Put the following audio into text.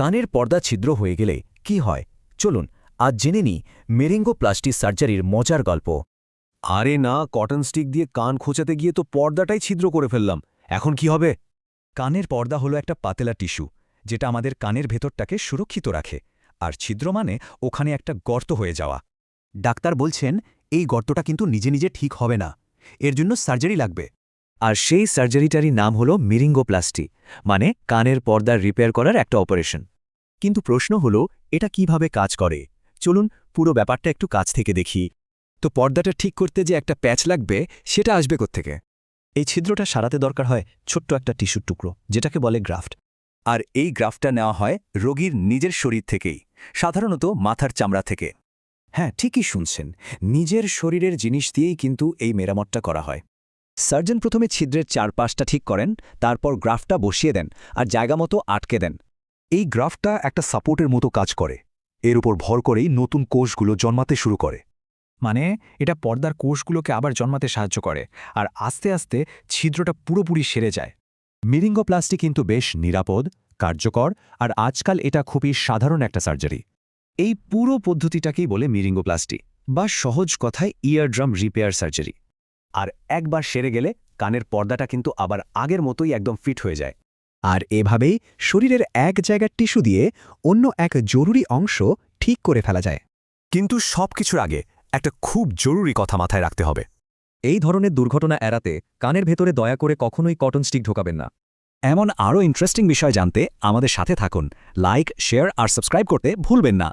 কানের পর্দা ছিদ্র হয়ে গেলে কি হয় চলুন আজ জেনে নিই মেরিঙ্গোপ্লাস্টি সার্জারির মজার গল্প। আরে না, কটন স্টিক দিয়ে কান খোঁচাতে গিয়ে তো পর্দাটাই ছিদ্র করে ফেললাম। এখন কি হবে? কানের পর্দা হলো একটা পাতলা টিস্যু যেটা আমাদের কানের ভেতরটাকে সুরক্ষিত রাখে, আর ছিদ্র মানে ওখানে একটা গর্ত হয়ে যাওয়া। ডাক্তার বলছেন এই গর্তটা কিন্তু নিজে নিজে ঠিক হবে না, এর জন্য সার্জারি লাগবে। আর সেই সার্জারিটারই নাম হলো মেরিঙ্গোপ্লাস্টি, মানে কানের পর্দার রিপেয়ার করার একটা অপারেশন। কিন্তু প্রশ্ন হলো এটা কিভাবে কাজ করে। চলুন পুরো ব্যাপারটা একটু কাছ থেকে দেখি। তো পর্দাটা ঠিক করতে যে একটা প্যাচ লাগবে, সেটা আসবে কোত্থেকে? এই ছিদ্রটা সারাতে দরকার হয় ছোট্ট একটা টিস্যুর টুকরো, যেটাকে বলে গ্রাফট। আর এই গ্রাফটটা নেওয়া হয় রোগীর নিজের শরীর থেকেই, সাধারণত মাথার চামড়া থেকে। হ্যাঁ, ঠিকই শুনছেন, নিজের শরীরের জিনিস দিয়েই কিন্তু এই মেরামতটা করা হয়। সার্জন প্রথমে ছিদ্রের চারপাশটা ঠিক করেন, তারপর গ্রাফটটা বসিয়ে দেন আর জায়গা মতো আটকে দেন। এই গ্রাফটা একটা সাপোর্টের মতো কাজ করে, এর উপর ভর করেই নতুন কোষগুলো জন্মাতে শুরু করে। মানে এটা পর্দার কোষগুলোকে আবার জন্মাতে সাহায্য করে, আর আস্তে আস্তে ছিদ্রটা পুরোপুরি সেরে যায়। মেরিঙ্গোপ্লাস্টি কিন্তু বেশ নিরাপদ, কার্যকর, আর আজকাল এটা খুবই সাধারণ একটা সার্জারি। এই পুরো পদ্ধতিটাকেই বলে মেরিঙ্গোপ্লাস্টি, বা সহজ কথায় ইয়ারড্রাম রিপেয়ার সার্জারি। আর একবার সেরে গেলে কানের পর্দাটা কিন্তু আবার আগের মতোই একদম ফিট হয়ে যায়। আর এভাবেই শরীরের এক জায়গার টিস্যু দিয়ে অন্য এক জরুরি অংশ ঠিক করে ফেলা যায়। কিন্তু সবকিছুর আগে একটা খুব জরুরি কথা মাথায় রাখতে হবে। এই ধরনের দুর্ঘটনা এড়াতে কানের ভেতরে দয়া করে কখনোই কটন স্টিক ঢোকাবেন না। এমন আরও ইন্টারেস্টিং বিষয় জানতে আমাদের সাথে থাকুন। লাইক, শেয়ার আর সাবস্ক্রাইব করতে ভুলবেন না।